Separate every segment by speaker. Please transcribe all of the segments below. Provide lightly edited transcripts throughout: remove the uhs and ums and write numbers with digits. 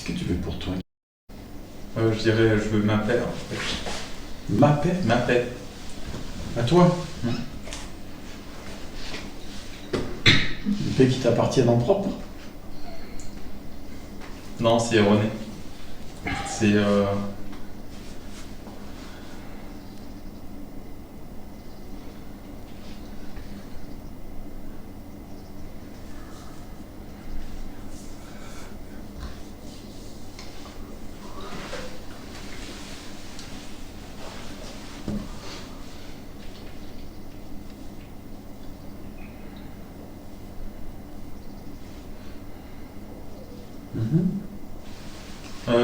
Speaker 1: Qu'est-ce que tu veux pour toi?
Speaker 2: Je dirais, je veux ma paix en fait.
Speaker 1: Ma paix?
Speaker 2: Ma paix.
Speaker 1: À toi? Une paix qui t'appartienne en propre?
Speaker 2: Non, c'est erroné. C'est.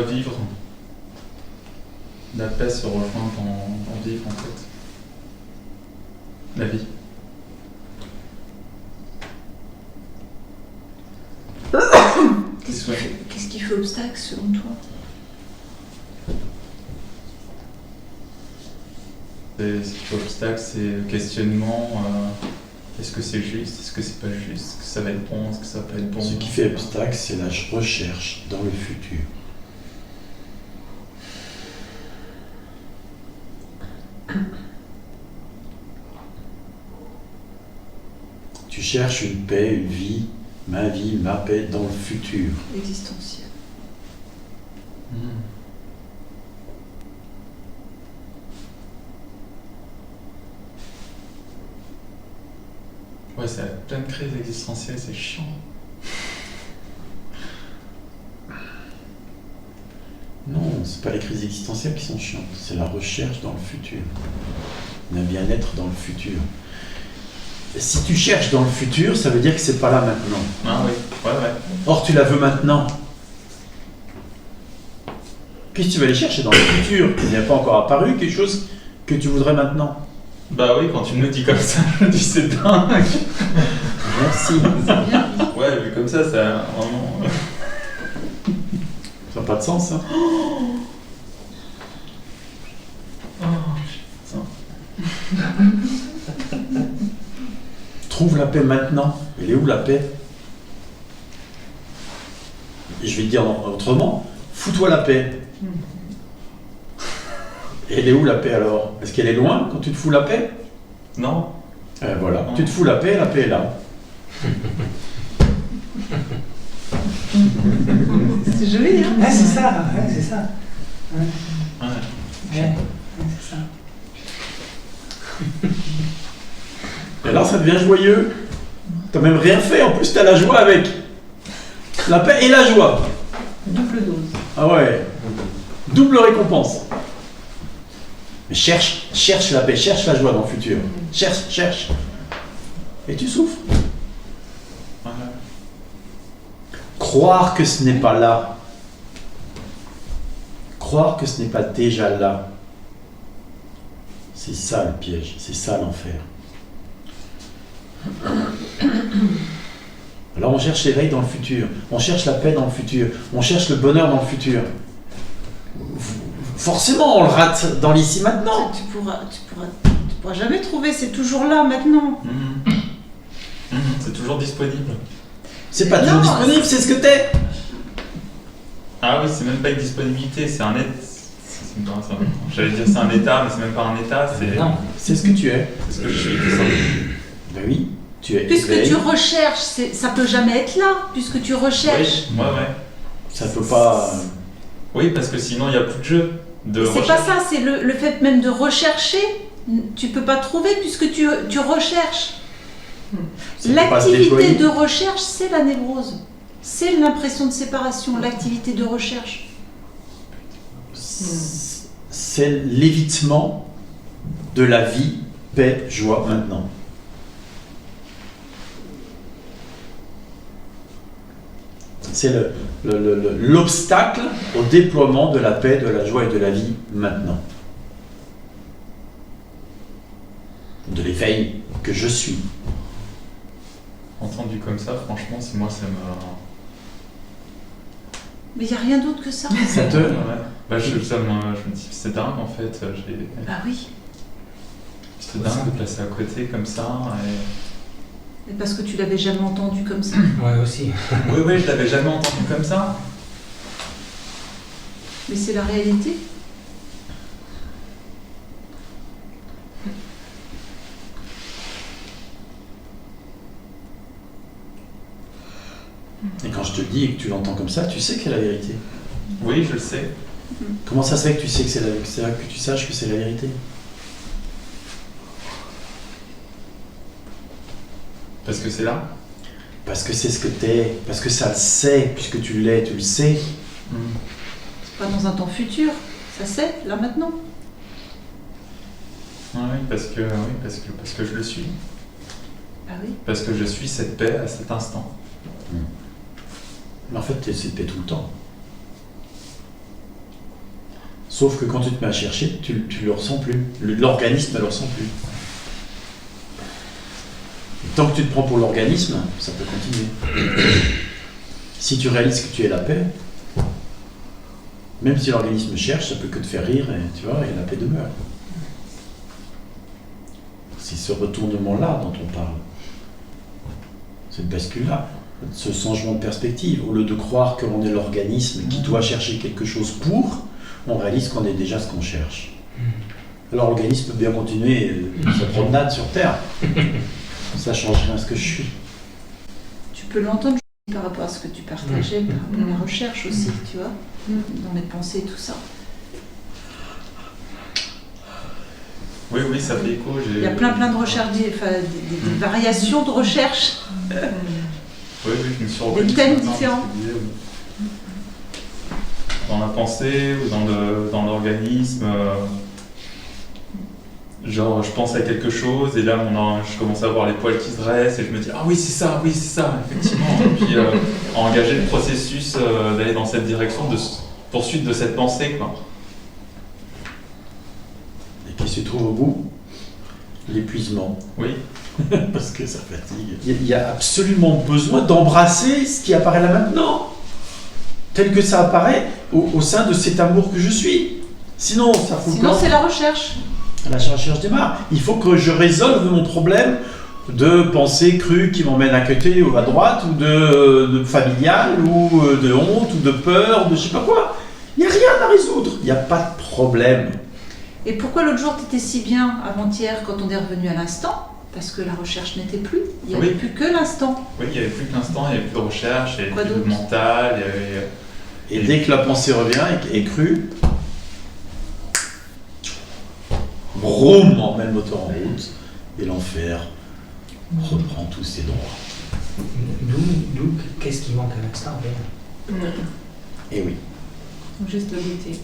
Speaker 2: Vivre. La paix se rejoint dans vivre en fait. La vie.
Speaker 3: Qu'est-ce qui fait obstacle selon toi?
Speaker 2: Ce qui fait obstacle, c'est le questionnement. Est-ce que c'est juste? Est-ce que c'est pas juste? Est-ce que ça va être bon? Est-ce que ça va pas être bon?
Speaker 1: Ce qui fait obstacle, c'est la recherche dans le futur. Tu cherches une paix, une vie, ma paix dans le futur.
Speaker 3: Existentiel.
Speaker 2: Ouais, c'est la pleine crise existentielle, c'est chiant.
Speaker 1: Non, c'est pas les crises existentielles qui sont chiantes, c'est la recherche dans le futur. Un bien-être dans le futur. Si tu cherches dans le futur, ça veut dire que c'est pas là maintenant.
Speaker 2: Ah oui, ouais.
Speaker 1: Or, tu la veux maintenant. Qu'est-ce que tu vas aller chercher dans le futur? Il n'y a pas encore apparu quelque chose que tu voudrais maintenant.
Speaker 2: Bah oui, quand tu me le dis comme ça, je me dis c'est dingue.
Speaker 1: Merci.
Speaker 2: Ouais, vu comme ça vraiment...
Speaker 1: Ça n'a pas de sens, hein? Trouve la paix maintenant. Elle est où la paix? Et je vais te dire autrement, fous-toi la paix. Et elle est où la paix alors? Est-ce qu'elle est loin quand tu te fous la paix?
Speaker 2: Non.
Speaker 1: Voilà,
Speaker 2: Non.
Speaker 1: tu te fous la paix est là.
Speaker 3: C'est joli, hein?
Speaker 4: Ouais, c'est ça, c'est ça.
Speaker 2: Ouais.
Speaker 4: C'est ça.
Speaker 1: Et alors ça devient joyeux. T'as même rien fait, en plus t'as la joie avec. La paix et la joie.
Speaker 3: Double dose.
Speaker 1: Ah ouais. Double récompense. Mais cherche la paix, cherche la joie dans le futur. Cherche. Et tu souffres.
Speaker 2: Ouais.
Speaker 1: Croire que ce n'est pas là. Croire que ce n'est pas déjà là. C'est ça le piège, c'est ça l'enfer. Alors on cherche l'éveil dans le futur, on cherche la paix dans le futur, on cherche le bonheur dans le futur. Forcément on le rate dans l'ici maintenant.
Speaker 3: Tu pourras jamais trouver, c'est toujours là maintenant.
Speaker 2: C'est toujours disponible.
Speaker 1: C'est pas toujours
Speaker 3: Non,
Speaker 1: disponible, c'est ce que t'es.
Speaker 2: Ah oui, c'est même pas une disponibilité, c'est un état. J'allais dire c'est un état, mais c'est même pas un état, c'est...
Speaker 4: Non.
Speaker 1: C'est ce que tu es.
Speaker 2: C'est ce que je suis, tout ça.
Speaker 1: Ben oui, tu es
Speaker 3: Puisque
Speaker 1: éveil.
Speaker 3: tu recherches, ça peut jamais être là, puisque tu recherches.
Speaker 2: Oui, ouais.
Speaker 1: Ça peut pas...
Speaker 2: Oui, parce que sinon il n'y a plus de jeu.
Speaker 3: C'est pas ça, c'est le fait même de rechercher. Tu peux pas trouver puisque tu recherches.
Speaker 1: ça peut pas se
Speaker 3: L'activité
Speaker 1: déployer.
Speaker 3: de recherche, c'est la névrose. C'est l'impression de séparation, l'activité de recherche.
Speaker 1: C'est l'évitement de la vie, paix, joie maintenant. C'est l'obstacle au déploiement de la paix, de la joie et de la vie maintenant. De l'éveil que je suis.
Speaker 2: Entendu comme ça, franchement, c'est moi, ça me...
Speaker 3: Mais il n'y a rien d'autre que ça.
Speaker 1: Ça te...
Speaker 2: Ouais. Bah, je me dis, c'est dingue en fait.
Speaker 3: Bah oui.
Speaker 2: C'est dingue de passer à côté comme ça.
Speaker 3: Et parce que tu l'avais jamais entendu comme ça.
Speaker 4: Ouais, aussi.
Speaker 2: Oui, je l'avais jamais entendu comme ça.
Speaker 3: Mais c'est la réalité.
Speaker 1: Et quand je te le dis et que tu l'entends comme ça, tu sais que c'est la vérité.
Speaker 2: Oui, je le sais.
Speaker 1: Comment ça se fait que tu sais que c'est la vérité, que tu saches que c'est la vérité?
Speaker 2: Parce que c'est là.
Speaker 1: Parce que c'est ce que t'es, parce que ça le sait, puisque tu l'es, tu le sais.
Speaker 3: C'est pas dans un temps futur. Ça c'est, là maintenant.
Speaker 2: Oui, parce que je le suis.
Speaker 3: Ah oui.
Speaker 2: Parce que je suis cette paix à cet instant.
Speaker 1: Mais en fait, t'es cette paix tout le temps. Sauf que quand tu te mets à chercher, tu le ressens plus. L'organisme ne le ressent plus. Et tant que tu te prends pour l'organisme, ça peut continuer. Si tu réalises que tu es la paix, même si l'organisme cherche, ça peut que te faire rire, et tu vois, et la paix demeure. C'est ce retournement-là dont on parle. Cette bascule-là, ce changement de perspective. Au lieu de croire qu'on est l'organisme qui doit chercher quelque chose pour, on réalise qu'on est déjà ce qu'on cherche. Alors l'organisme peut bien continuer sa promenade sur Terre. Ça ne change rien à ce que je suis.
Speaker 3: Tu peux l'entendre par rapport à ce que tu partageais, par rapport à la recherche aussi, tu vois, dans mes pensées et tout ça.
Speaker 2: Oui, ça fait écho.
Speaker 3: Il y a plein de recherches, des variations de recherche.
Speaker 2: Oui, je me suis reconnu
Speaker 3: Des thèmes
Speaker 2: ce matin,
Speaker 3: différents.
Speaker 2: parce que je disais, dans la pensée ou dans l'organisme, genre je pense à quelque chose et là je commence à voir les poils qui se dressent et je me dis ah oui c'est ça, effectivement. Et puis engager le processus d'aller dans cette direction de poursuite de cette pensée, quoi.
Speaker 1: Et qui se trouve au bout? L'épuisement.
Speaker 2: Oui.
Speaker 1: Parce que ça fatigue. Il y a absolument besoin d'embrasser ce qui apparaît là maintenant, tel que ça apparaît au sein de cet amour que je suis. Sinon, ça fout le
Speaker 3: Sinon,
Speaker 1: camp.
Speaker 3: c'est la recherche.
Speaker 1: La recherche démarre. Il faut que je résolve mon problème de pensée crue qui m'emmène à côté ou à droite, ou de familial, ou de honte, ou de peur, de je sais pas quoi. Il n'y a rien à résoudre. Il n'y a pas de problème.
Speaker 3: Et pourquoi l'autre jour, tu étais si bien avant-hier quand on est revenu à l'instant? Parce que la recherche n'était plus. Il n'y avait plus que l'instant.
Speaker 2: Oui, il n'y avait plus que l'instant, il n'y avait plus de recherche, il n'y
Speaker 3: Quoi
Speaker 2: avait plus de
Speaker 3: d'autre
Speaker 2: mental, il y avait...
Speaker 1: Et dès que la pensée revient et est crue, broum, on met le moteur en route et l'enfer reprend tous ses droits.
Speaker 4: D'où qu'est-ce qui manque à l'instant? Rien.
Speaker 1: Et oui.
Speaker 3: Juste de goûter.